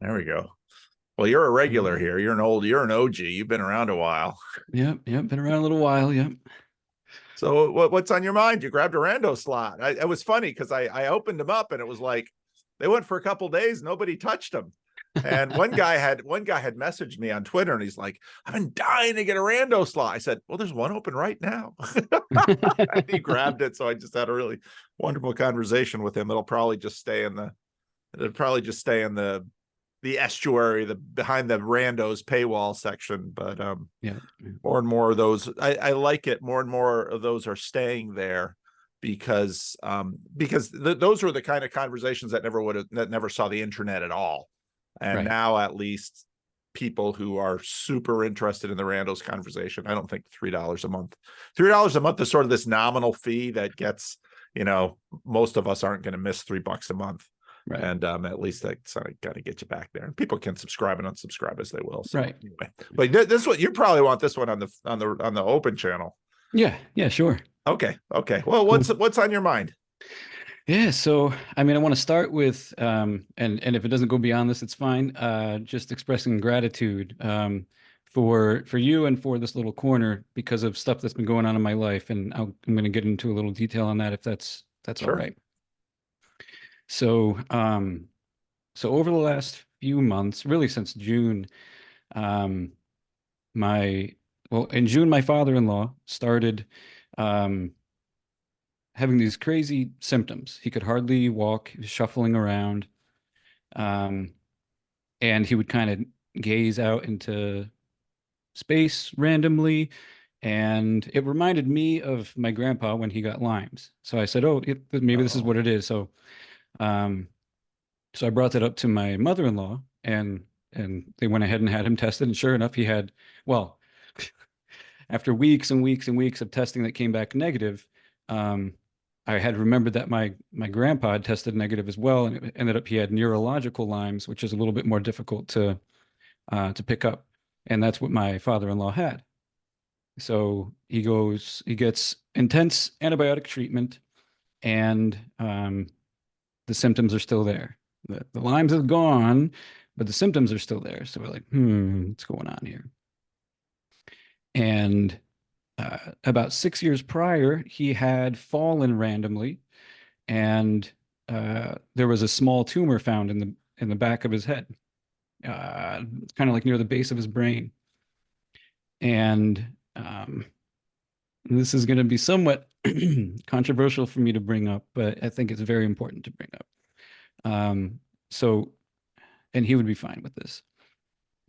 There we go. Well, you're a regular Um, here. You're an OG. You've been around a while. yep, yep, been around a little while. Yep. So what's on your mind? You grabbed a rando slot. It was funny because I opened them up and it was like they went for a couple days. Nobody touched them. And one guy had messaged me on Twitter and he's like, I've been dying to get a rando slot. I said, well, there's one open right now. And he grabbed it. So I just had a really wonderful conversation with him. It'll probably just stay in the estuary, the behind the randos paywall section. But Yeah, yeah. more and more of those, I like it. More and more of those are staying there because those were the kind of conversations that never saw the internet at all. And Right. now at least people who are super interested in the randos conversation, I don't think $3 a month is sort of this nominal fee that gets, most of us aren't going to miss $3 a month. Right. And at least that's got to get you back there. And people can subscribe and unsubscribe as they will. So Right. anyway, but this one you probably want this one on the open channel. Yeah. Yeah. Sure. Okay, okay. Well, Cool. what's on your mind? Yeah. So, I mean, I want to start with, and if it doesn't go beyond this, it's fine. Just expressing gratitude, for you and for this little corner because of stuff that's been going on in my life, and I'm going to get into a little detail on that if that's all Sure. right. So, so over the last few months, really since June, um, my in June, my father-in-law started um, having these crazy symptoms. He could hardly walk, he was shuffling around, um, and he would kind of gaze out into space randomly. And it reminded me of my grandpa when he got Lyme's. So I said, "Oh, maybe this is Oh, what it is." Um, so I brought that up to my mother-in-law, and they went ahead and had him tested. And sure enough, he had, well, after weeks and weeks and weeks of testing that came back negative, um, I had remembered that my grandpa had tested negative as well, and it ended up he had neurological Lyme's, which is a little bit more difficult to pick up, and that's what my father-in-law had. So he gets intense antibiotic treatment, and the symptoms are still there. The Lyme's is gone, but the symptoms are still there. So we're like, what's going on here? And about 6 years prior, he had fallen randomly, and there was a small tumor found in the back of his head, kind of like near the base of his brain. And this is going to be somewhat controversial for me to bring up, but I think it's very important to bring up. Um, so, and he would be fine with this.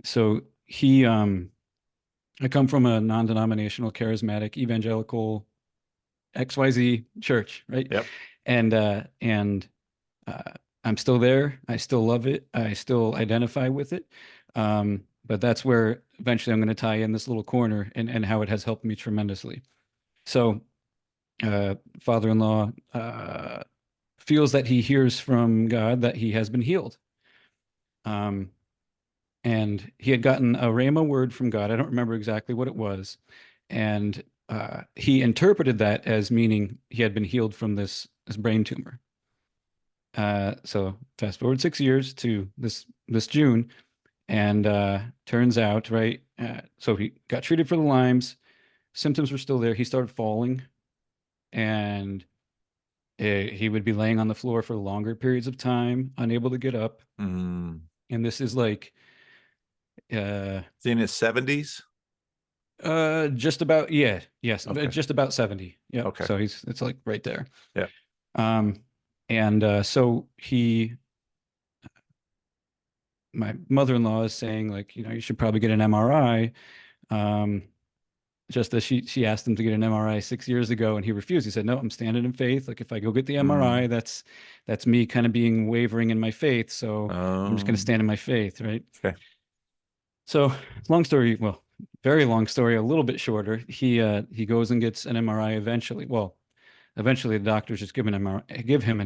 So I come from a non-denominational, charismatic, evangelical XYZ church, right? yep. And uh, I'm still there. I still love it. I still identify with it. But that's where eventually I'm going to tie in this little corner and how it has helped me tremendously. So, father-in-law feels that he hears from God that he has been healed. Um, and he had gotten a Rhema word from God. I don't remember exactly what it was. And he interpreted that as meaning he had been healed from this brain tumor. So fast forward 6 years to this June, and turns out, right? So he got treated for the Lyme's. Symptoms were still there. He started falling, and he would be laying on the floor for longer periods of time, unable to get up. Mm. And this is like uh Is he in his 70s? just about, yeah, yes, Okay. just about 70. Yep. Okay. So it's like right there. Yeah. Um and so my mother-in-law is saying, like, you should probably get an MRI. Um just as she asked him to get an MRI 6 years ago, and he refused. He said, "No, I'm standing in faith. Like, if I go get the MRI, Mm. that's me kind of being wavering in my faith. So I'm just going to Um, stand in my faith, right?" okay. So, long story, well, very long story, a little bit shorter. He goes and gets an MRI eventually. Well, eventually the doctors just give him an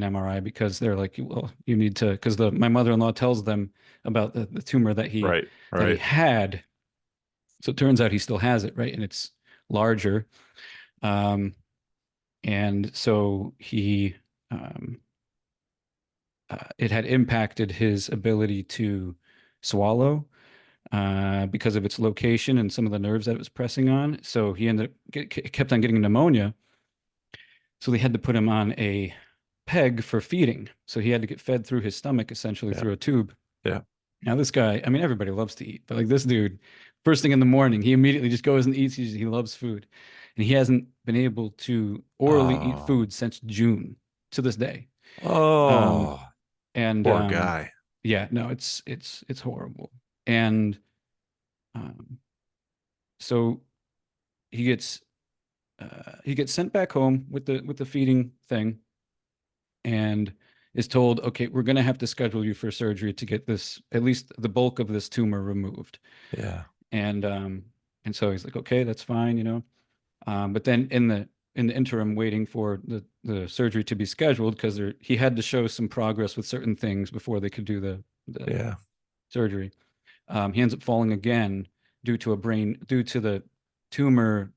MRI because they're like, "Well, you need to," because the my mother-in-law tells them about the tumor Right. that he Right. had. So it turns out he still has it, right? And it's larger. Um, and so it had impacted his ability to swallow because of its location and some of the nerves that it was pressing on. So he ended up kept on getting pneumonia. So they had to put him on a peg for feeding. So he had to get fed through his stomach, essentially Yeah. through a tube. Yeah. Now this guy, I mean, everybody loves to eat, but like this dude, first thing in the morning, he immediately just goes and eats. He loves food, and he hasn't been able to orally eat Oh. food since June to this day. Um, Oh. and Poor guy. yeah, no, it's horrible. And um, so he gets he gets sent back home with the feeding thing, and is told, okay, we're going to have to schedule you for surgery to get this, at least the bulk of this tumor removed. Yeah. And and so he's like, okay, that's fine, you know. But then in the interim, waiting for the surgery to be scheduled, because he had to show some progress with certain things before they could do the Yeah. surgery. He ends up falling again due to the tumor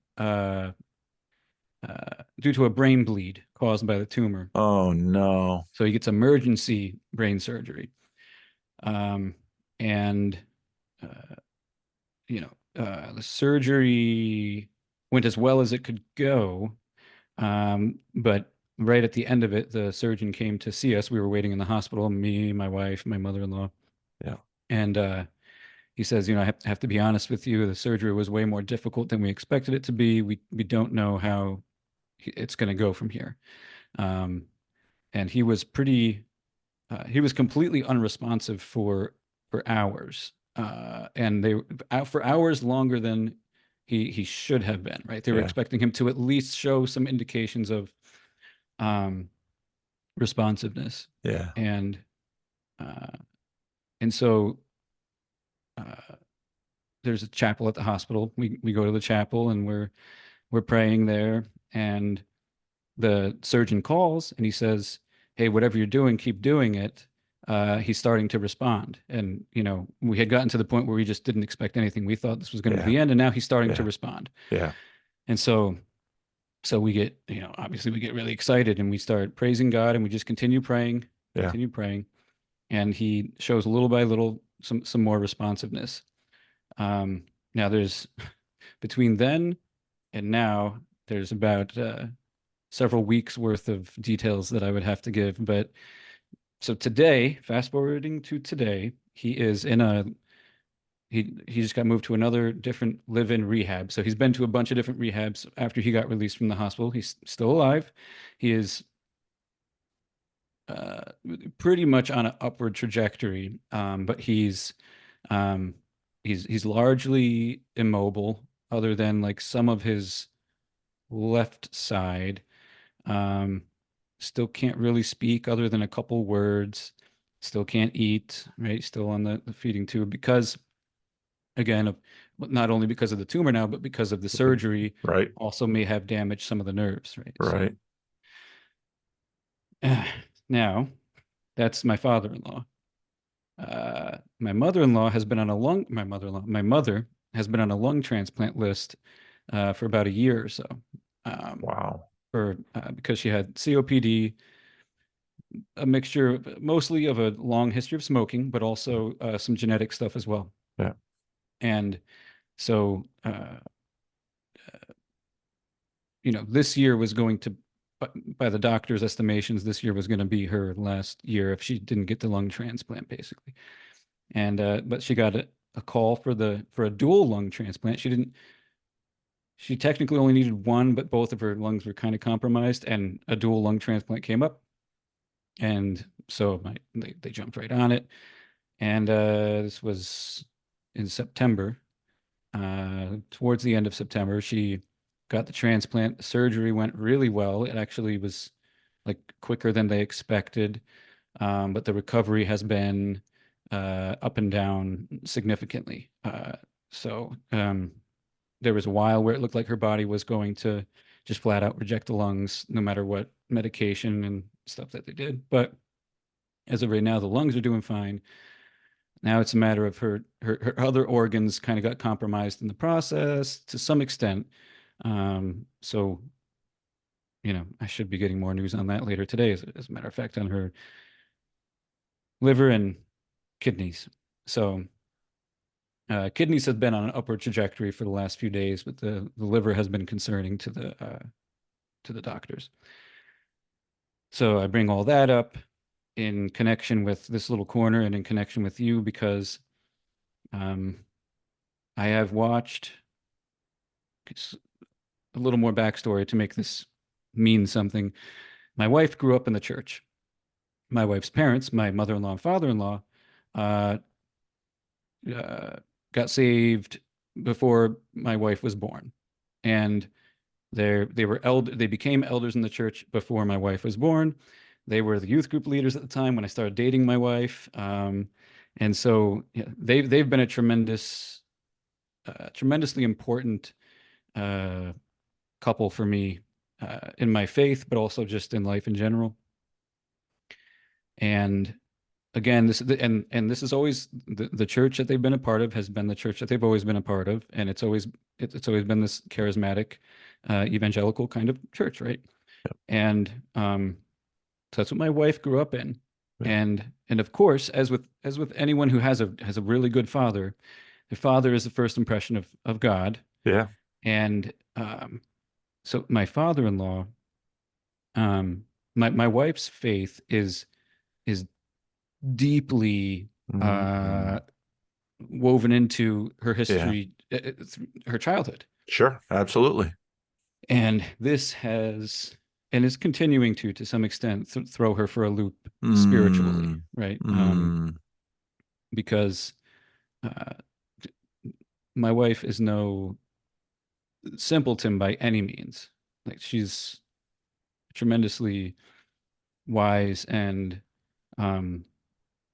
due to a brain bleed caused by the tumor. Oh no. So he gets emergency brain surgery. Um, and uh, you know, the surgery went as well as it could go. But right at the end of it, the surgeon came to see us. We were waiting in the hospital, me, my wife, my mother-in-law. Yeah. And he says, you know, have to be honest with you, the surgery was way more difficult than we expected it to be. We don't know how it's going to go from here. Um, and he was completely unresponsive for hours, and they out for hours longer than he should have been. Right, they were Yeah. expecting him to at least show some indications of um, responsiveness, Yeah. and uh, and so uh, there's a chapel at the hospital. We go to the chapel and we're praying there, and the surgeon calls and he says, "Hey, whatever you're doing, keep doing it." He's starting to respond, and you know, we had gotten to the point where we just didn't expect anything. We thought this was going to be Yeah. the end, and now he's starting to Yeah. respond. Yeah. And so, so we get, you know, obviously we get really excited and we start praising God, and we just Yeah. continue praying, and he shows little by little some more responsiveness. Um, Now there's between then and now there's about several weeks worth of details that I would have to give. But so today, fast forwarding to today, he just got moved to another different live-in rehab. So he's been to a bunch of different rehabs after he got released from the hospital. He's still alive. He is uh, pretty much on an upward trajectory, but um, he's largely immobile, other than like some of his left side. Um, Still can't really speak other than a couple words. Still can't eat, right? Still on the feeding tube because, again, of not only because of the tumor now, but because of the surgery, Right. also may have damaged some of the nerves, right? So Right. now that's my father-in-law. My mother-in-law has been on a lung. My mother has been on a lung transplant list for about a year or so. Um, Wow. for Because she had COPD, a mixture mostly of a long history of smoking, but also some genetic stuff as well. Yeah. And so, you know, this year was going to, by the doctor's estimations, this year was going to be her last year if she didn't get the lung transplant, basically. And but she got a call for a dual lung transplant. She technically only needed one, but both of her lungs were kind of compromised, and a dual lung transplant came up. And so they jumped right on it. And this was in September. Towards the end of September, she got the transplant. The surgery went really well. It actually was like quicker than they expected, but the recovery has been up and down significantly. There was a while where it looked like her body was going to just flat out reject the lungs, no matter what medication and stuff that they did. But as of right now, the lungs are doing fine. Now it's a matter of her other organs kind of got compromised in the process to some extent. So, you know, I should be getting more news on that later today, as a matter of fact, on her liver and kidneys. So, Kidneys have been on an upward trajectory for the last few days, but the liver has been concerning to the doctors. So I bring all that up in connection with this little corner and in connection with you because um, I have watched a little more backstory to make this mean something. My wife grew up in the church. My wife's parents, my mother-in-law and father-in-law, uh, uh, got saved before my wife was born, and they became elders in the church before my wife was born. They were the youth group leaders at the time when I started dating my wife, and so yeah, they've been a tremendously important uh, couple for me in my faith, but also just in life in general. And again, this is always the church that they've been a part of has been the church that they've always been a part of, and it's always been this charismatic, evangelical kind of church, right? Yep. And so that's what my wife grew up in, Yeah. and of course, as with anyone who has a really good father, the father is the first impression of God, Yeah. and so my father-in-law, um, my wife's faith is deeply Mm. woven into her Yeah. history, her childhood. Sure. Absolutely. And this has, and is continuing to some extent, throw her for a loop spiritually, Mm. right? Mm. Because uh, my wife is no simpleton by any means. Like she's tremendously wise, and um,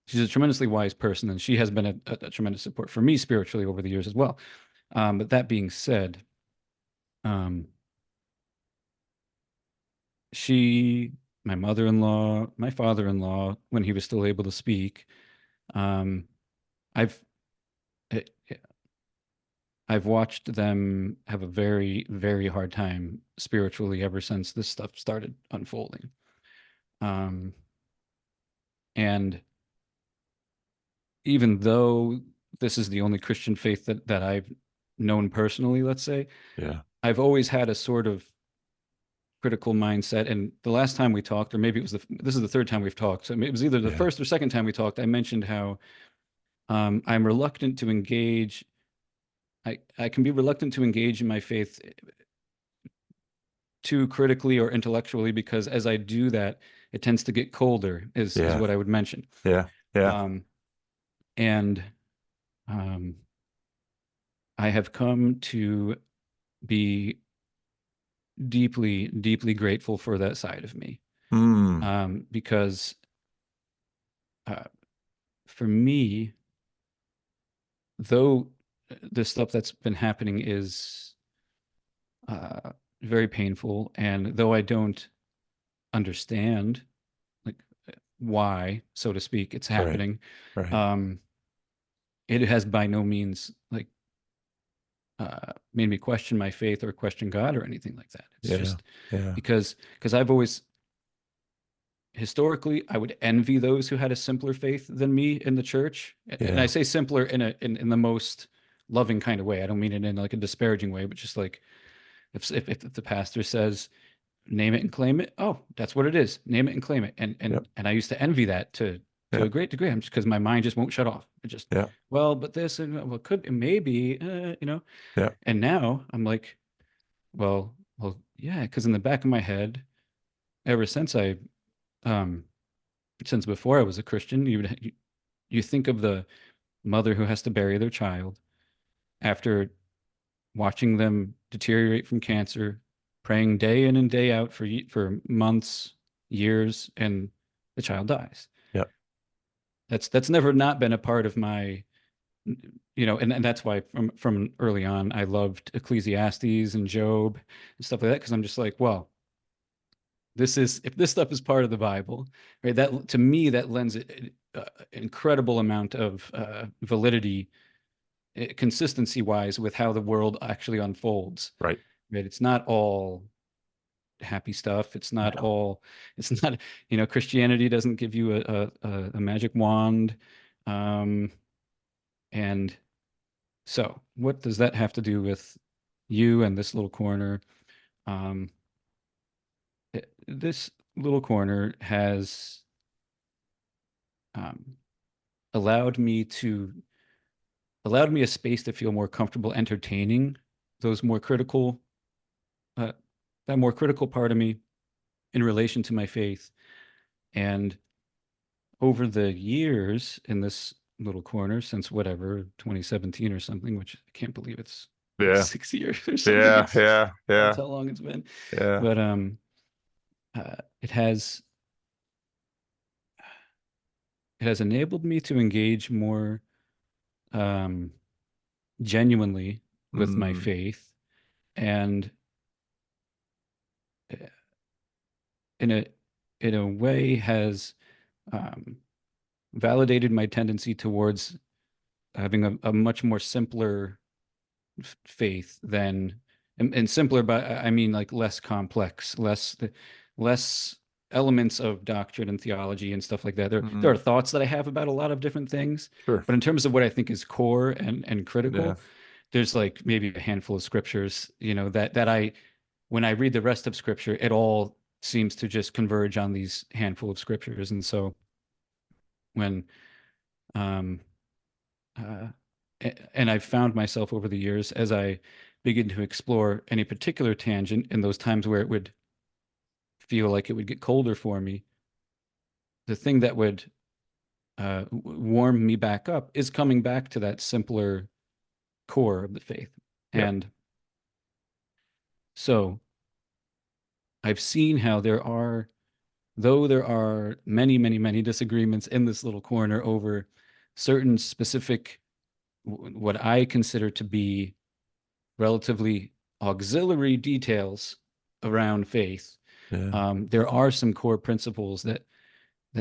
she's a tremendously wise person, and she has been a tremendous support for me spiritually over the years as well. But that being said, um, she, my mother-in-law, my father-in-law, when he was still able to speak, um, I've eh, eh, I've watched them have a very, very hard time spiritually ever since this stuff started unfolding. Um, and even though this is the only Christian faith that I've known personally, let's say, Yeah. I've always had a sort of critical mindset. And the last time we talked, or maybe it was this is the third time we've talked. So it was either the Yeah. first or second time we talked. I mentioned how I'm reluctant to engage. I can be reluctant to engage in my faith too critically or intellectually because as I do that, it tends to get colder, is Yeah. what I would mention. Yeah. Yeah. Um, and um, I have come to be deeply, deeply grateful for that side of me, Mm. because uh, for me, though the stuff that's been happening is uh, very painful, and though I don't understand like why, so to speak, it's Right. happening, Right. um, it has by no means like made me question my faith or question God or anything like that. It's Yeah. just Yeah. because I've always historically I would envy those who had a simpler faith than me in the church, and I Yeah. say simpler in the most loving kind of way. I don't mean it in like a disparaging way, but just like if the pastor says name it and claim it, oh, that's what it is. Name it and claim it. And Yep. I used to envy that to a Yep. great degree. I'm just because my mind just won't shut off. It just, Yep. well, but this and well, could maybe, Yep. And now I'm like, well, yeah, because in the back of my head, ever um, since before I was a Christian, you think of the mother who has to bury their child after watching them deteriorate from cancer, praying day in and day out for months, years, and the child dies. Yep. That's never not been a part of my, and that's why from early on I loved Ecclesiastes and Job and stuff like that because I'm just like, well, this is if this stuff is part of the Bible, right? That to me that lends an incredible amount of validity, consistency wise with how the world actually unfolds. Right. Right? It's not all happy stuff. It's not No. all. It's not. Christianity doesn't give you a magic wand, um, and So what does that have to do with you and this little corner? Um, this little corner has um, allowed me to allowed me a space to feel more comfortable entertaining those more critical uh, that more critical part of me in relation to my faith. And over the years in this little corner, since whatever 2017 or something, which I can't believe it's like Yeah. 6 years or something. Yeah. It's Yeah. that's Yeah. how long it's been. Yeah. But it has enabled me to engage more um, genuinely with my Mm, faith, and uh, in a way has um, validated my tendency towards having a much more simpler faith than, and simpler, but I mean like less complex, less elements of doctrine and theology and stuff like that. There are mm, thoughts that I have about a lot of different things, sure. but in terms of what I think is core and Yeah. critical, there's like maybe a handful of scriptures, that I, when I read the rest of scripture, it all seems to just converge on these handful of scriptures. And so when um uh and I've found myself over the years, as I begin to explore any particular tangent in those times where it would feel like it would get colder for me, the thing that would warm me back up is coming back to that simpler core of the faith. Yep. And so I've seen how though there are many, many, many disagreements in this little corner over certain specific, what I consider to be relatively auxiliary details around faith, Yeah. there are some core principles that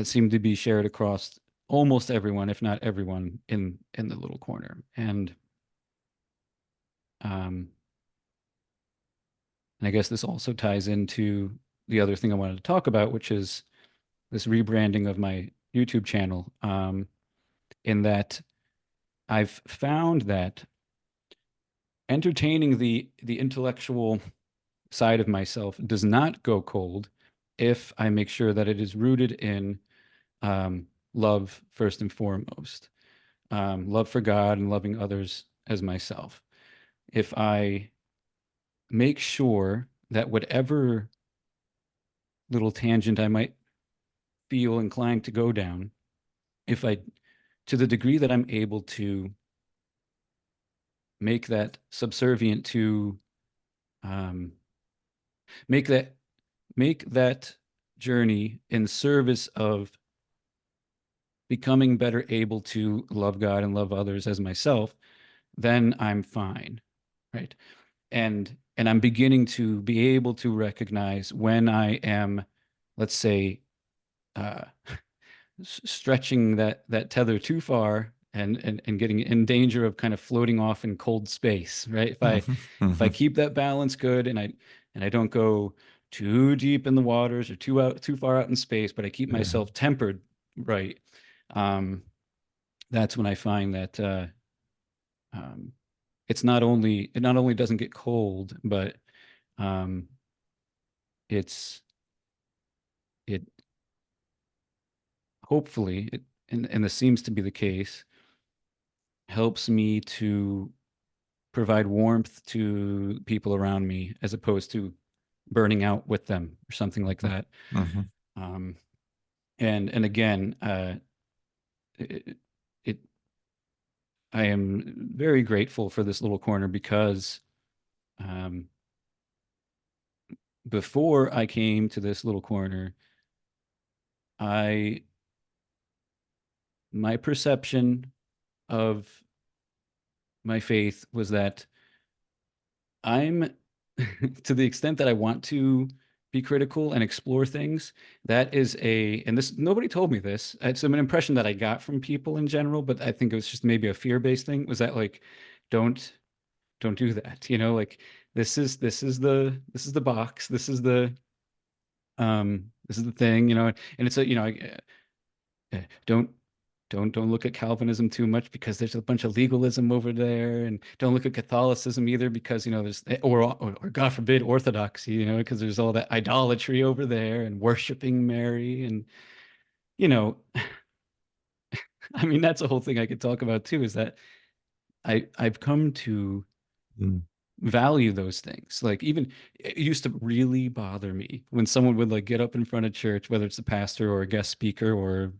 seem to be shared across almost everyone, if not everyone, in the little corner. Um, and I guess this also ties into the other thing I wanted to talk about, which is this rebranding of my YouTube channel. In that I've found that entertaining the intellectual side of myself does not go cold if I make sure that it is rooted in love first and foremost, love for God and loving others as myself. If I make sure that whatever little tangent I might feel inclined to go down, if I, to the degree that I'm able to make that subservient to, um, make that make that journey in service of becoming better able to love God and love others as myself, then I'm fine, right? And I'm beginning to be able to recognize when I am, let's say, uh, stretching that tether too far and getting in danger of kind of floating off in cold space, right? Hmm. If I Hmm. keep that balance good, and I don't go too deep in the waters or too far out in space, but I keep Yeah. myself tempered, right? Um, that's when I find that um, it not only doesn't get cold, but um, it's it hopefully it, and this seems to be the case, helps me to provide warmth to people around me as opposed to burning out with them or something like that. Hmm. Um, and again, it, it I am very grateful for this little corner because um, before I came to this little corner, I my perception of my faith was that I'm to the extent that I want to be critical and explore things, that is and this, nobody told me this. It's an impression that I got from people in general, but I think it was just maybe a fear-based thing, was that like, don't, don't do that. Like this is the box. This is the thing, and it's a, don't, don't look at Calvinism too much because there's a bunch of legalism over there, and don't look at Catholicism either because there's or God forbid Orthodoxy, because there's all that idolatry over there and worshiping Mary, and you know I mean that's a whole thing I could talk about too, is that I've come to Mm. value those things. Like, even it used to really bother me when someone would like get up in front of church, whether it's a pastor or a guest speaker or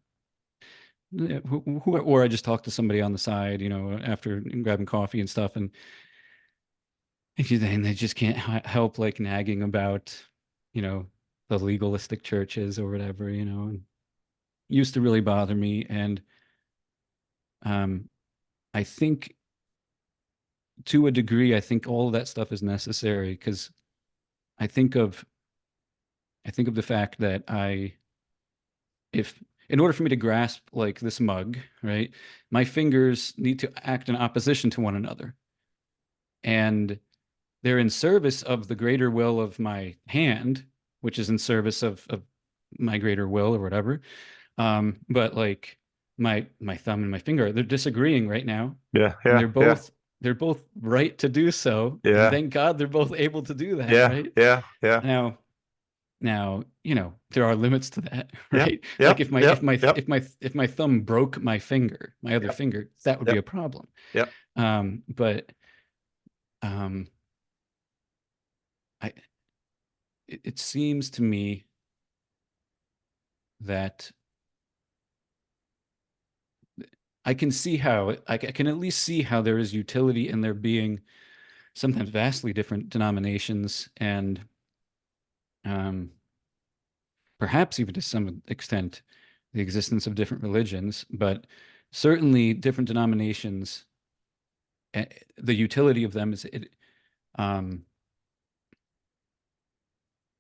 or I just talk to somebody on the side, after grabbing coffee and stuff, and they just can't help like nagging about, you know, the legalistic churches or whatever, and used to really bother me. And um, I think to a degree, I think all of that stuff is necessary because I think of I think of the fact that if in order for me to grasp like this mug, right, my fingers need to act in opposition to one another. And they're in service of the greater will of my hand, which is in service of my greater will or whatever. But like my thumb and my finger, they're disagreeing right now. Yeah, And yeah, yeah, they're both right to do so. And yeah, thank God they're both able to do that, yeah, right? yeah, yeah, Now, there are limits to that, yep, right? Like yep, yep, yep, if my thumb broke my finger, my other yep, finger, that would be yep, a problem. yep. But um, I it seems to me that I can see how I can at least see how there is utility in there being sometimes vastly different denominations, and um, perhaps even to some extent the existence of different religions, but certainly different denominations. The utility of them is um,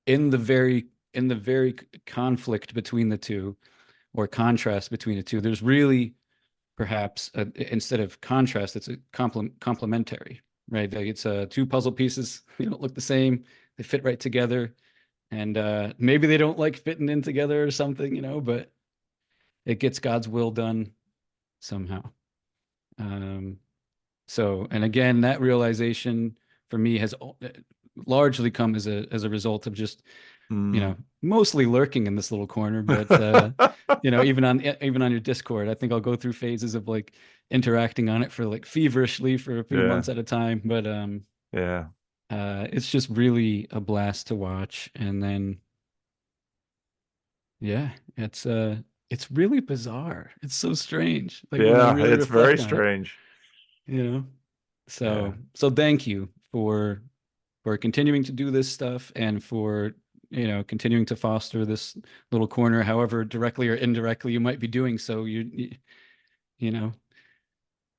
in the very conflict between the two, or contrast between the two. There's really perhaps instead of contrast, it's a complementary, right? Like it's two puzzle pieces. They don't look the same. They fit right together, and maybe they don't like fitting in together or something, but it gets God's will done somehow. Um, so, and again, that realization for me has largely come as a result of just Mm. mostly lurking in this little corner, but even on your Discord, I think I'll go through phases of like interacting on it for like feverishly for a few Yeah, months at a time. But yeah, it's just really a blast to watch. And then yeah, it's really bizarre. It's so strange. Like when I yeah. really It's very reflect on it, strange. you know. Yeah, So thank you for continuing to do this stuff and for continuing to foster this little corner, however directly or indirectly you might be doing so. You know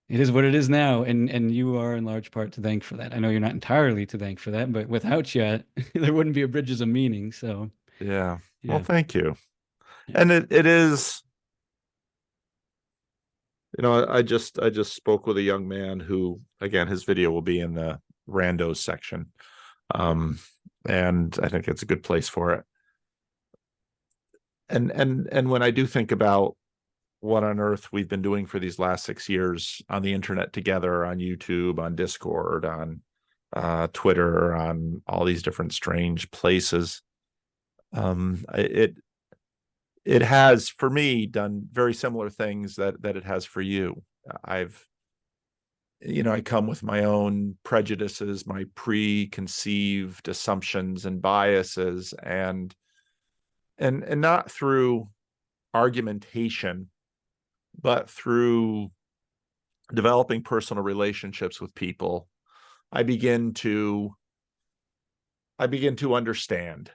it is what it is now, and you are in large part to thank for that. I know you're not entirely to thank for that, but without you there wouldn't be a Bridges of Meaning. So yeah. Well, yeah, thank you. yeah. And it is, I just spoke with a young man who, again, his video will be in the Randos section. Um, and I think it's a good place for it. And when I do think about what on earth we've been doing for these last 6 years on the internet together, on YouTube, on Discord, on Twitter, on all these different strange places, it has for me done very similar things that it has for you. I come with my own prejudices, my preconceived assumptions and biases, and not through argumentation, but through developing personal relationships with people, I begin to understand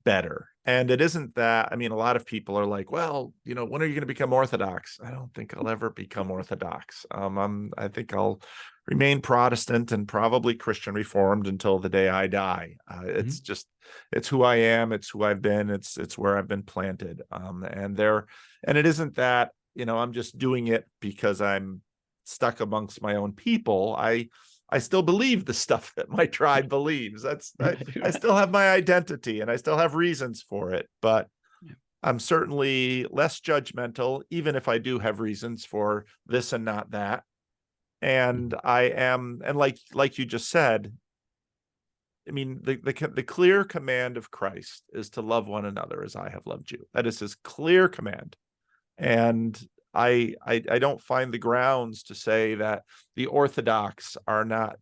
better. And it isn't that, I mean, a lot of people are like, well, when are you going to become Orthodox? I don't think I'll ever become Orthodox. I think I'll remain Protestant and probably Christian Reformed until the day I die. Mhm. It's who I am. It's who I've been. It's where I've been planted. And it isn't that, I'm just doing it because I'm stuck amongst my own people. I still believe the stuff that my tribe believes. I Right, still have my identity and I still have reasons for it. But yeah. I'm certainly less judgmental, even if I do have reasons for this and not that. And I am, and like you just said, I mean, the clear command of Christ is to love one another as I have loved you. That is his clear command. And I don't find the grounds to say that the Orthodox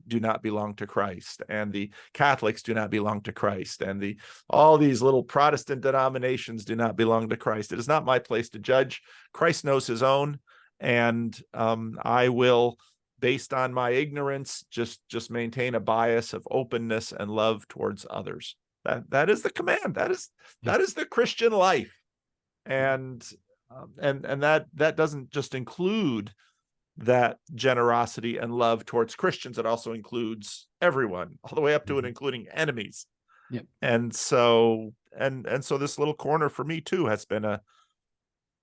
do not belong to Christ, and the Catholics do not belong to Christ, and the all these little Protestant denominations do not belong to Christ. It is not my place to judge. Christ knows his own, and I will, based on my ignorance, just maintain a bias of openness and love towards others. That is the command. That is the Christian life. And that doesn't just include that generosity and love towards Christians. It also includes everyone, all the way up to and including enemies. Yep. And so this little corner for me too has been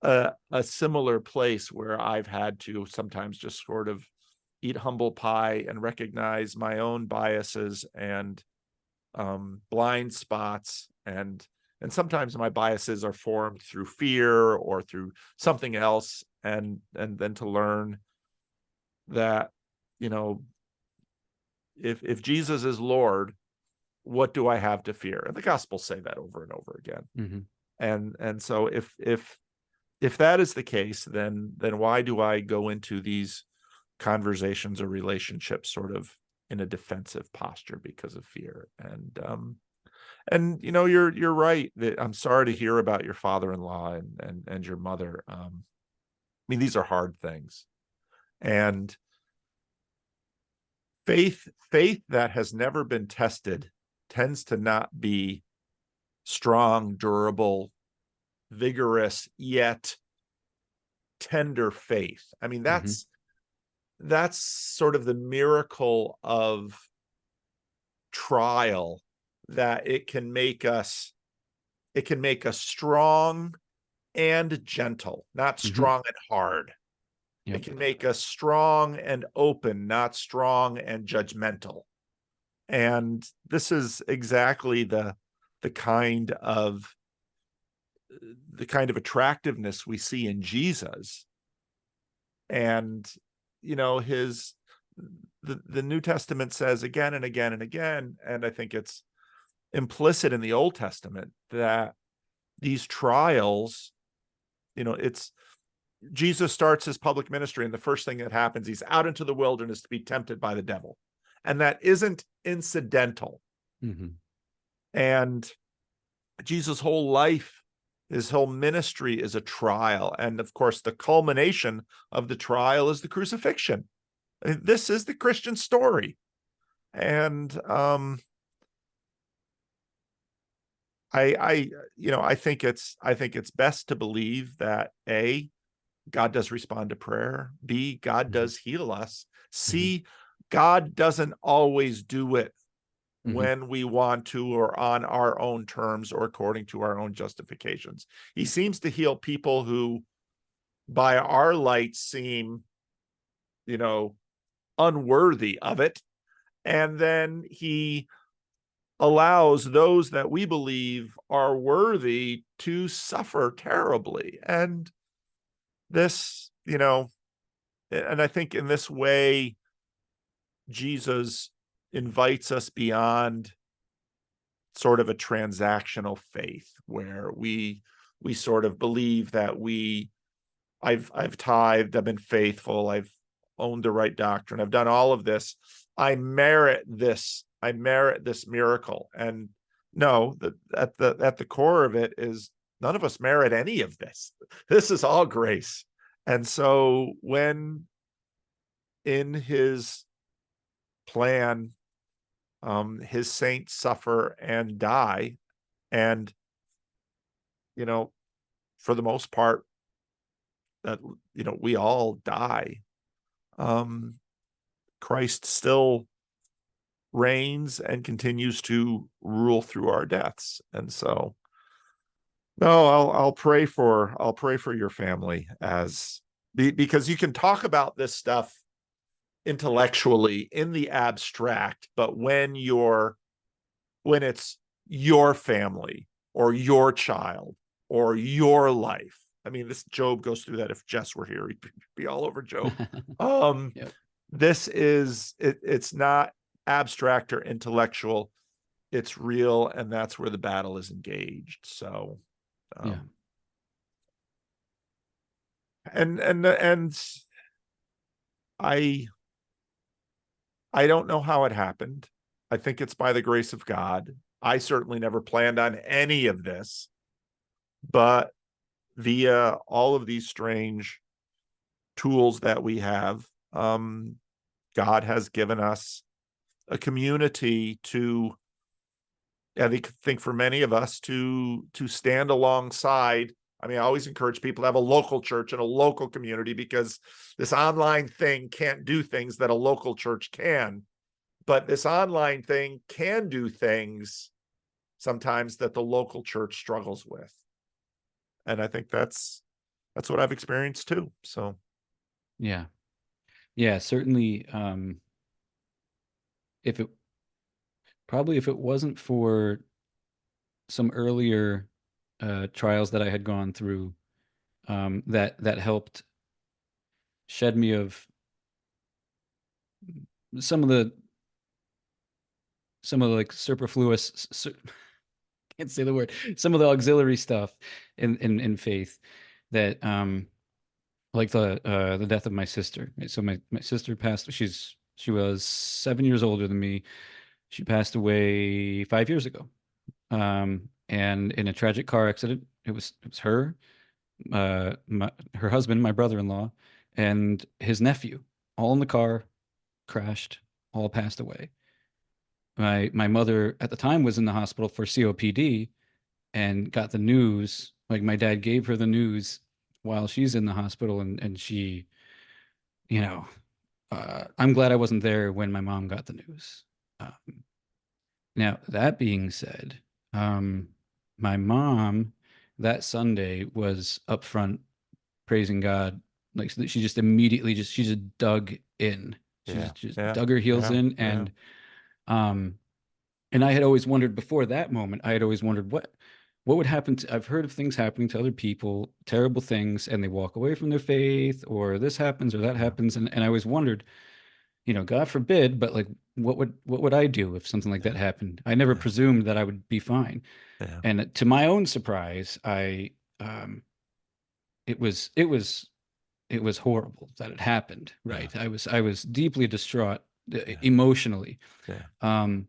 a similar place where I've had to sometimes just sort of eat humble pie and recognize my own biases and blind spots, and sometimes my biases are formed through fear or through something else, and then to learn that, you know, if Jesus is Lord, what do I have to fear? And the Gospels say that over and over again. And so if that is the case, then why do I go into these conversations or relationships sort of in a defensive posture because of fear? And you know, you're right that I'm sorry to hear about your father-in-law and your mother. I mean, these are hard things. And faith that has never been tested tends to not be strong, durable, vigorous, yet tender faith. I mean, that's sort of the miracle of trial, that it can make us strong and gentle, not strong and hard. It can make us strong and open, not strong and judgmental. And this is exactly the kind of attractiveness we see in Jesus. And you know, the New Testament says again and again and again, and I think it's implicit in the Old Testament, that these trials, you know, it's Jesus starts his public ministry, and the first thing that happens, he's out into the wilderness to be tempted by the devil. And that isn't incidental. And Jesus' whole life, his whole ministry is a trial. And of course, the culmination of the trial is the crucifixion. This is the Christian story. And I think it's best to believe that A, God does respond to prayer. B, God does heal us. C, God doesn't always do it when we want to, or on our own terms, or according to our own justifications. He seems to heal people who, by our light, seem, you know, unworthy of it. And then he allows those that we believe are worthy to suffer terribly. And this, you know, and I think in this way, Jesus invites us beyond sort of a transactional faith, where we sort of believe that I've tithed, I've been faithful, I've owned the right doctrine, I've done all of this, I merit this miracle. And no, at the core of it is, none of us merit any of this. This is all grace. And so when in his plan, his saints suffer and die, and, you know, for the most part, that, you know, we all die, Christ still reigns and continues to rule through our deaths. And so, no, I'll pray for your family, because you can talk about this stuff intellectually in the abstract, but when it's your family or your child, or your life. I mean, this Job goes through that. If Jess were here, he'd be all over Job. Yep. This is it's not abstract or intellectual. It's real, and that's where the battle is engaged. So Yeah. And I don't know how it happened. I think it's by the grace of God. I certainly never planned on any of this, but via all of these strange tools that we have, God has given us a community to, I think for many of us to stand alongside. I mean, I always encourage people to have a local church and a local community, because this online thing can't do things that a local church can, but this online thing can do things sometimes that the local church struggles with. And I think that's what I've experienced too. So Yeah. Yeah, certainly. If it Probably if it wasn't for some earlier trials that I had gone through, that helped shed me of some of the like superfluous, can't say the word, some of the auxiliary stuff in faith, that like the death of my sister. Right? So my sister passed. She was 7 years older than me. She passed away 5 years ago. And in a tragic car accident. It was her, her husband, my brother-in-law, and his nephew, all in the car, crashed, all passed away. My mother at the time was in the hospital for COPD and got the news. Like, my dad gave her the news while she's in the hospital, and she, you know, I'm glad I wasn't there when my mom got the news. Um, Now, that being said, um, my mom that Sunday was up front praising God. Like, so she just immediately she just dug in. She yeah, just yeah, dug her heels yeah, in. yeah, Um and I had always wondered, before that moment, I had always wondered what would happen to, I've heard of things happening to other people, terrible things, and they walk away from their faith, or this happens or that yeah, happens. And I always wondered, God forbid, but like, what would I do if something like that yeah, happened? I never yeah, presumed that I would be fine. yeah, And to my own surprise, um, it was horrible that it happened. yeah, Right. I was deeply distraught, yeah, emotionally. yeah, Um,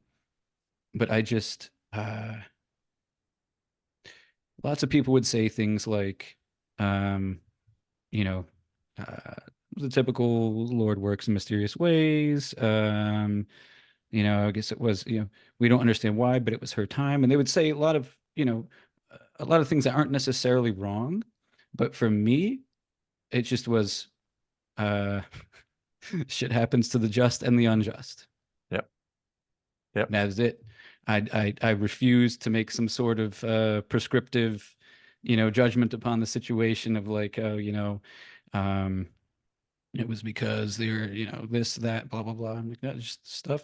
but lots of people would say things like, um, you know, uh, the typical Lord works in mysterious ways. I guess it was, we don't understand why, but it was her time. And they would say a lot of things that aren't necessarily wrong. But for me, it just was, uh, shit happens to the just and the unjust. yep, yep, That is it. I refuse to make some sort of prescriptive, judgment upon the situation of like, um, it was because they're, this, that, blah, blah, blah. I'm like, that just stuff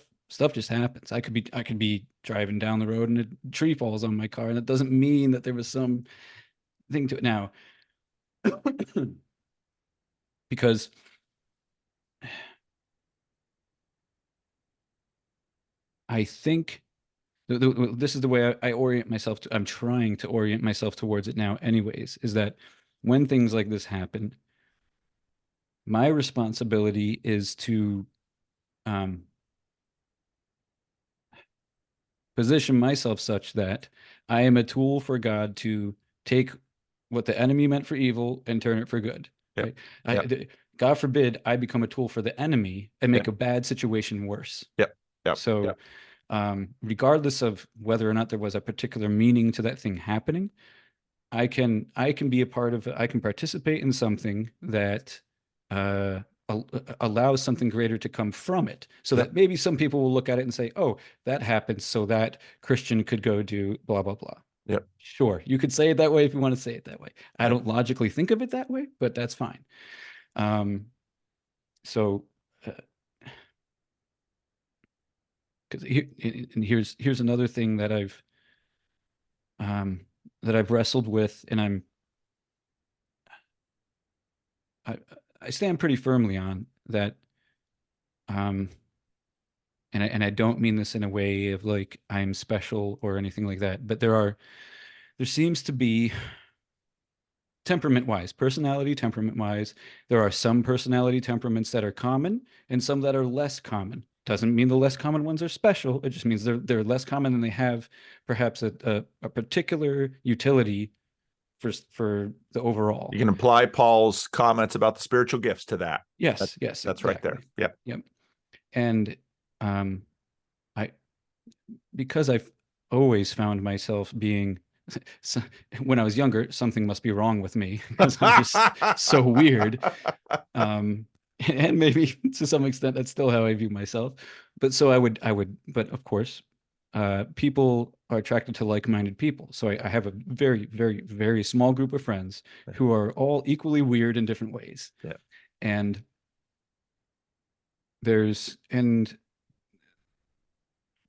just happens. I could be driving down the road and a tree falls on my car, and that doesn't mean that there was some thing to it now. Because I think this is the way I orient myself I'm trying to orient myself towards it now anyways, is that when things like this happen, my responsibility is to um, position myself such that I am a tool for God to take what the enemy meant for evil and turn it for good. yep, Right? yep, God forbid I become a tool for the enemy and make yep, a bad situation worse. yep, yep, So, yep, regardless of whether or not there was a particular meaning to that thing happening, I can be a part of it. I can participate in something that uh, allows something greater to come from it. So yep, that maybe some people will look at it and say, "Oh, that happened, so that Christian could go do blah blah blah." yep, Sure, you could say it that way if you want to say it that way. I yep, don't logically think of it that way, but that's fine. Um, so, because here's another thing that I've that I've wrestled with, and I, I stand pretty firmly on that. Um, and I don't mean this in a way of like I'm special or anything like that, but there seems to be temperament wise, personality temperament wise, there are some personality temperaments that are common and some that are less common. Doesn't mean the less common ones are special. It just means they're less common and they have perhaps a particular utility for the overall. You can apply Paul's comments about the spiritual gifts to that. Yes, yes, That's right there. exactly. Yep. Yep. And um, I because I've always found myself being so, when I was younger, something must be wrong with me because I'm just so weird. And maybe to some extent that's still how I view myself. But so but of course, people are attracted to like-minded people. So I have a very, very, very small group of friends who are all equally weird in different ways. Yeah. And and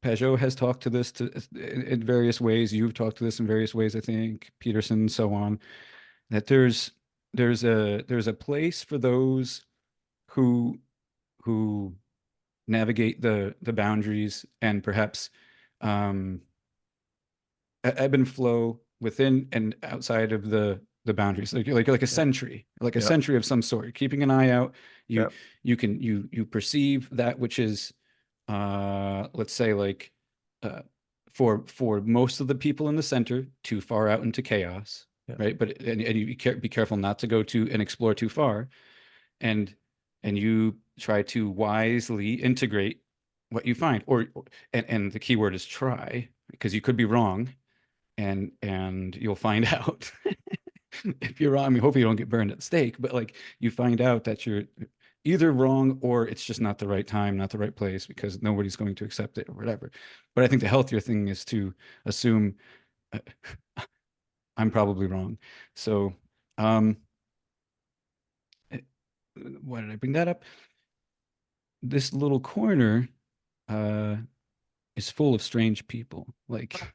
Peugeot has talked to this in various ways. You've talked to this in various ways, I think, Peterson, so on, that there's a place for those who who navigate the boundaries and perhaps um, ebb and flow within and outside of the boundaries, like a sentry, like a Yep. sentry of some sort, keeping an eye out. You Yep. you perceive that which is let's say like uh for most of the people in the center too far out into chaos, Yep. right? But and you be careful not to go to and explore too far, and you try to wisely integrate what you find, and the key word is try, because you could be wrong, and you'll find out. If you're wrong, I mean, hopefully you don't get burned at the stake, but like you find out that you're either wrong or it's just not the right time, not the right place, because nobody's going to accept it or whatever. But I think the healthier thing is to assume uh, I'm probably wrong. So, um, eh, why did I bring that up? This little corner uh, is full of strange people. Like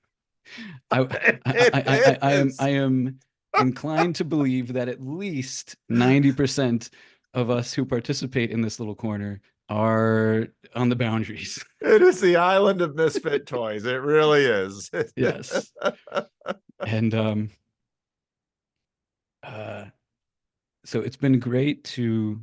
I am inclined to believe that at least 90% of us who participate in this little corner are on the boundaries. It is the island of misfit toys. It really is. Yes. And uh so it's been great to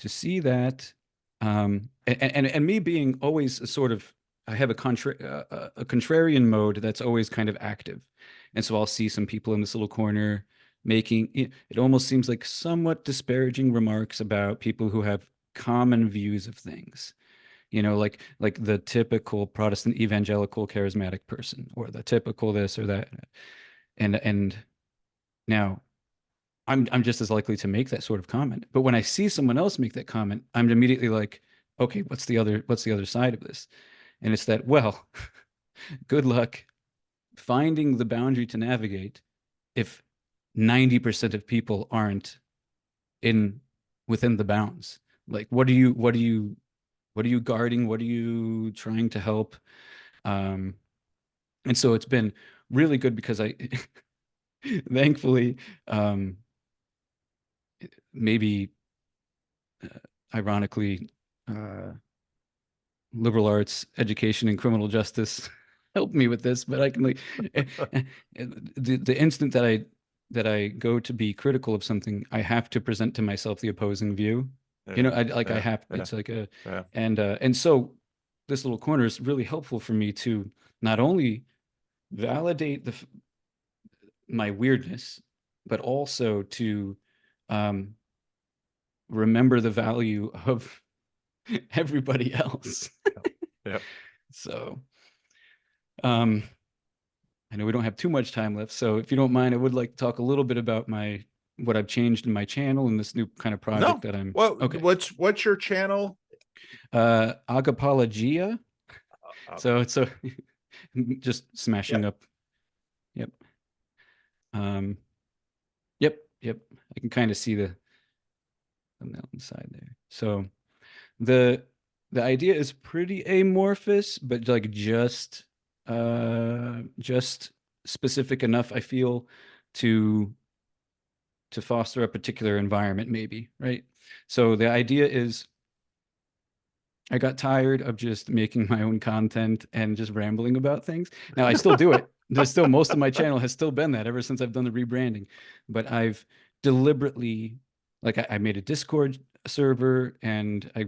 see that, and me being always a sort of, I have a contrarian mode that's always kind of active, and so I'll see some people in this little corner making it almost seems like somewhat disparaging remarks about people who have common views of things, like the typical Protestant evangelical charismatic person, or the typical this or that. And now I'm just as likely to make that sort of comment. But when I see someone else make that comment, I'm immediately like, okay, what's the other side of this? And it's that, well, good luck finding the boundary to navigate if 90% of people aren't in within the bounds. Like, what are you guarding? What are you trying to help? Um, and so it's been really good because I thankfully, maybe ironically, uh, liberal arts education and criminal justice helped me with this. But I can like the instant that I go to be critical of something, I have to present to myself the opposing view. I have, it's like and so this little corner is really helpful for me to not only validate my weirdness, but also to um, remember the value of everybody else. Yeah. So, um, I know we don't have too much time left. So if you don't mind, I would like to talk a little bit about what I've changed in my channel and this new kind of project that I'm okay. What's your channel? Agapologia. So it's just smashing up. Yep. Yep. I can kind of see the thumbnail inside there. So the the idea is pretty amorphous, but like just specific enough, I feel, to foster a particular environment, maybe, right? So the idea is I got tired of just making my own content and just rambling about things. Now I still do it. There's still most of my channel has still been that ever since I've done the rebranding. But I've deliberately, like, I made a Discord server, and I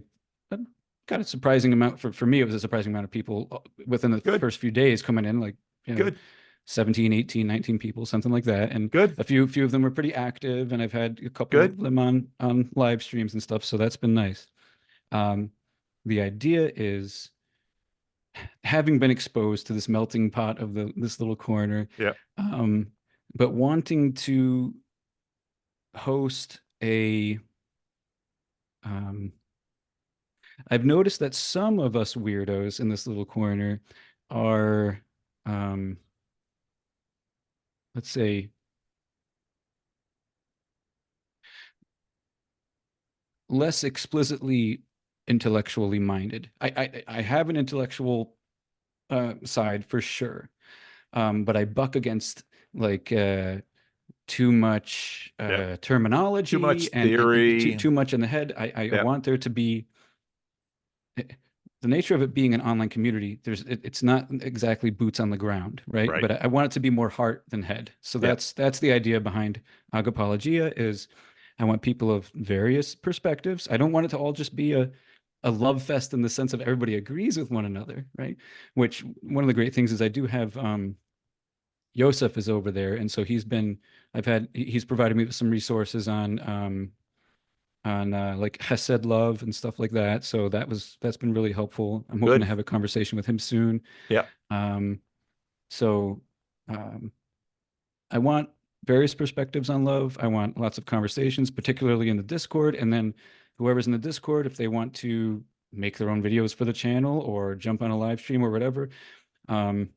got a surprising amount for me. It was a surprising amount of people within the Good, first few days coming in, like, good, 17, 18, 19 people, something like that. And good, a few of them were pretty active, and I've had a couple of good. them on live streams and stuff. So that's been nice. Um, the idea is, having been exposed to this melting pot of this little corner, Yeah, um, but wanting to host a, um, I've noticed that some of us weirdos in this little corner are, um, let's say, less explicitly intellectually minded. I have an intellectual side for sure, but I buck against, like, too much yeah. Too much terminology, and theory. too much in the head. I Yeah, want there to be, the nature of it being an online community. It's not exactly boots on the ground, right? right. But I want it to be more heart than head. So Yeah, that's the idea behind Agapologia. Is I want people of various perspectives. I don't want it to all just be a love fest in the sense of everybody agrees with one another, right? Which, one of the great things is I do have, Yosef is over there, and so he's provided me with some resources on like Hesed love and stuff like that. So that's been really helpful. I'm hoping to good. have a conversation with him soon. Yeah, Um, so um, I want various perspectives on love. I want lots of conversations, particularly in the Discord, and then whoever's in the Discord, if they want to make their own videos for the channel or jump on a live stream or whatever. Um,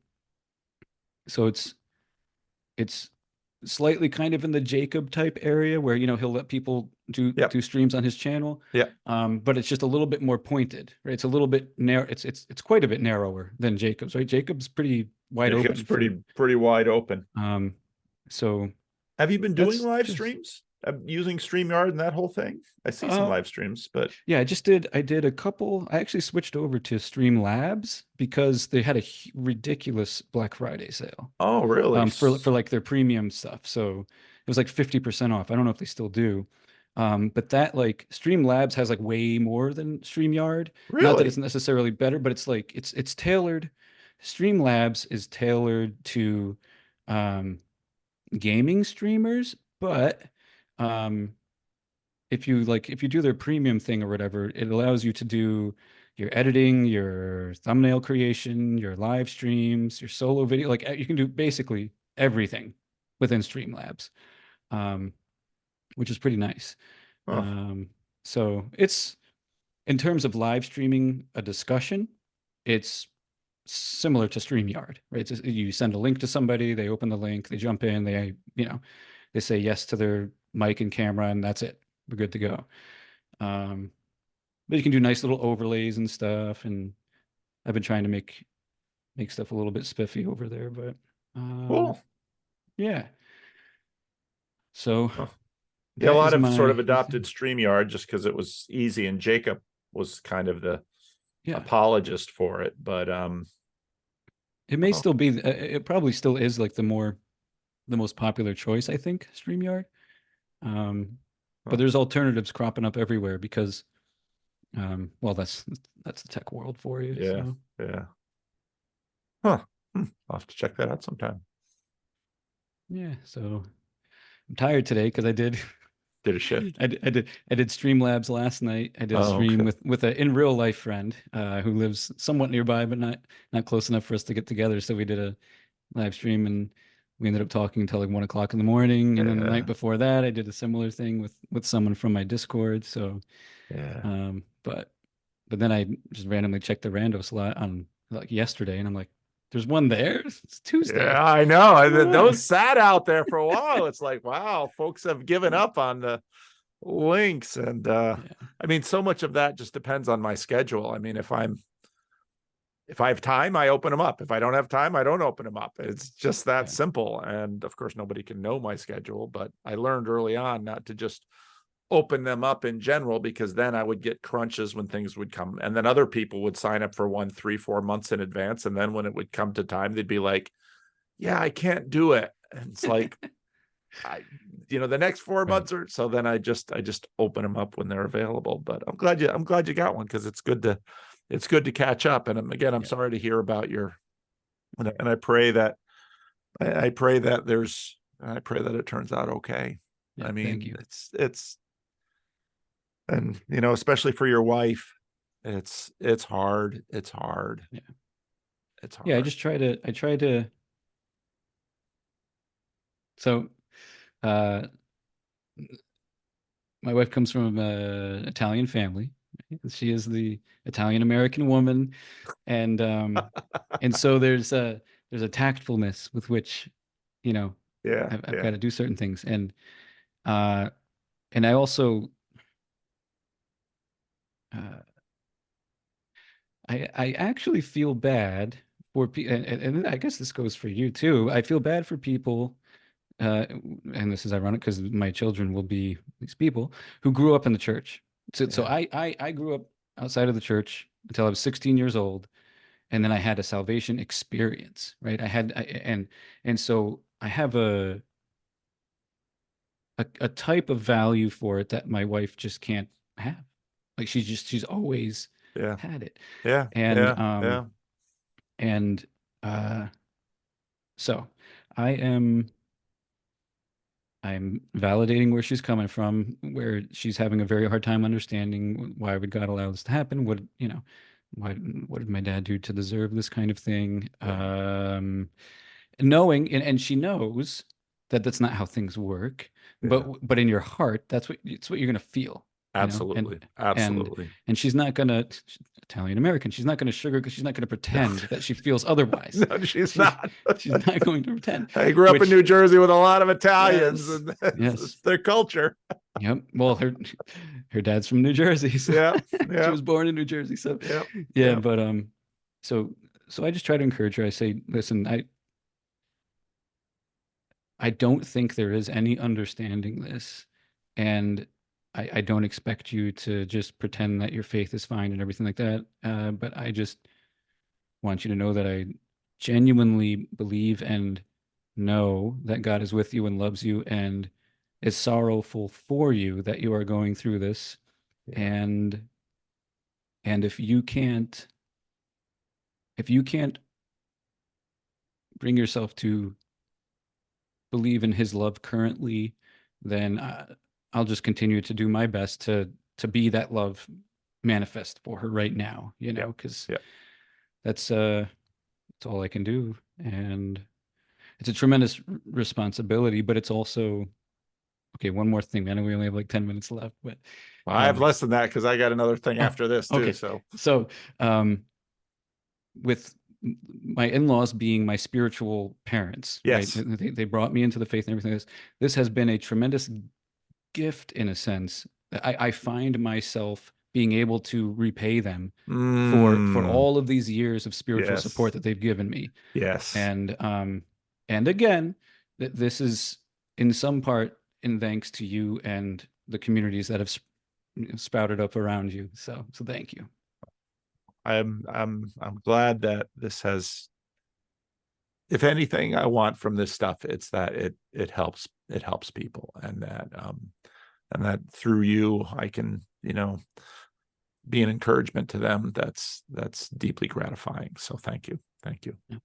so it's slightly kind of in the Jacob type area where, he'll let people do yeah, streams on his channel. yeah. But it's just a little bit more pointed, right? It's a little bit narrow. It's quite a bit narrower than Jacob's, right? Jacob's pretty wide Jacob's open for, pretty wide open. um, so Have you been doing that's live just, streams? Using StreamYard and that whole thing? I see some uh, live streams, but yeah, I did a couple. I actually switched over to Streamlabs because they had a ridiculous Black Friday sale, oh, really? for like their premium stuff. So it was like 50% off. I don't know if they still do. But that, like, Streamlabs has like way more than StreamYard. Not that it's Really? necessarily better, but it's like it's tailored. Streamlabs is tailored to um gaming streamers, but um if you do their premium thing or whatever, it allows you to do your editing, your thumbnail creation, your live streams, your solo video. Like, you can do basically everything within Streamlabs, um, which is pretty nice. Oh, Um, so it's, in terms of live streaming a discussion, it's similar to StreamYard, right? You send a link to somebody, they open the link, they jump in, they say yes to their mic and camera, and that's it. We're good to go. Um, but you can do nice little overlays and stuff, and I've been trying to make stuff a little bit spiffy over there, but cool. yeah. So Oh. Yeah, a that lot is of sort of my adopted thing. StreamYard just because it was easy, and Jacob was kind of the Yeah. apologist for it. But It may oh, still be, it probably still is like the most popular choice, I think, StreamYard. Um, but oh, there's alternatives cropping up everywhere because, well, that's the tech world for you. yeah, So yeah. Huh. I'll have to check that out sometime. yeah, so I'm tired today because Did a shift. I did Streamlabs last night. I did a Oh, stream okay. with a in real life friend who lives somewhat nearby, but not close enough for us to get together. So we did a live stream, and we ended up talking until like 1 o'clock in the morning. And then the night Yeah, before that, I did a similar thing with someone from my Discord. So, yeah, but then I just randomly checked the rando slot on, like, yesterday, and I'm like, there's one there. It's Tuesday. yeah. I know. What's going Those on? sat out there for a while. It's like, wow, folks have given up on the links, and Yeah. I mean, so much of that just depends on my schedule. I mean, if I'm if I have time, I open them up. If I don't have time, I don't open them up. It's just that Yeah. simple. And of course, nobody can know my schedule, but I learned early on not to just open them up in general, because then I would get crunches when things would come. And then other people would sign up for 1, 3, 4 months in advance. And then when it would come to time, they'd be like, yeah, I can't do it. And it's like, the next 4 Right. months or so, then I just open them up when they're available. But I'm glad you got one, because it's good to catch up. And again, I'm Yeah. sorry to hear about and I pray that I pray that it turns out okay. Yeah, I thank mean, you. it's and especially for your wife, it's hard. It's hard. Yeah. It's hard. Yeah, I try to so my wife comes from an Italian family. She is the Italian American woman, and so there's a tactfulness with which, Yeah, I've yeah, got to do certain things, uh, and I also uh, I actually feel bad for people, and I guess this goes for you too. I feel bad for people, uh, and this is ironic because my children will be these people who grew up in the church. So yeah, I grew up outside of the church until I was 16 years old, and then I had a salvation experience, right? And so I have a type of value for it that my wife just can't have. Like she's always yeah, had it. yeah, And yeah, yeah, and uh so I am I'm validating where she's coming from, where she's having a very hard time understanding why would God allow this to happen? What did my dad do to deserve this kind of thing? yeah, Knowing, and she knows that that's not how things work, yeah. but in your heart, it's what you're gonna feel, Absolutely, and absolutely. she's not gonna, she's Italian American. She's not gonna she's not gonna No, pretend that she feels otherwise. no, she's She's not. she's not going to pretend. I grew up in Which, New Jersey with a lot of Italians, yes, and yes, it's their culture. yep. Well, her dad's from New Jersey, so Yeah, she yeah, was born in New Jersey. So yeah, yeah, yeah, but so I just try to encourage her. I say, listen, I don't think there is any understanding this, and I don't expect you to just pretend that your faith is fine and everything like that. But I just want you to know that I genuinely believe and know that God is with you and loves you and is sorrowful for you that you are going through this. yeah, And if you can't bring yourself to believe in his love currently, then I'll just continue to do my best to be that love manifest for her right now, yeah, because yeah. that's that's all I can do. And it's a tremendous responsibility, but it's also okay. One more thing. I know we only have like 10 minutes left, but Well, I have um, less than that because I got another thing oh, after this too. okay. So So with my in-laws being my spiritual parents, right? yes. They brought me into the faith and everything. This has been a tremendous gift in a sense. I find myself being able to repay them for Mm, all of these years of spiritual support yes. that they've given me. Yes. And again, this is in some part in thanks to you and the communities that have sprouted up around you. So thank you. I'm glad that this has, if anything I want from this stuff, it's that it helps people, and that through you I can, be an encouragement to them. That's deeply gratifying. So thank you. Thank you. Yeah.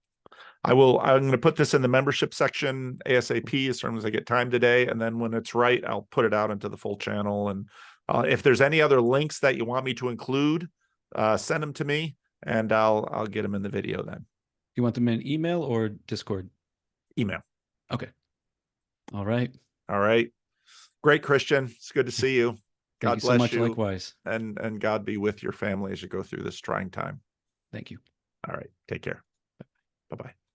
I'm going to put this in the membership section ASAP as soon as I get time today. And then when it's right, I'll put it out into the full channel. And if there's any other links that you want me to include, send them to me and I'll get them in the video then. You want them in email or Discord? Email. Okay. All right. All right. Great, Christian. It's good to see you. Thank God you so bless much. you. Likewise. And God be with your family as you go through this trying time. Thank you. All right. Take care. Bye-bye.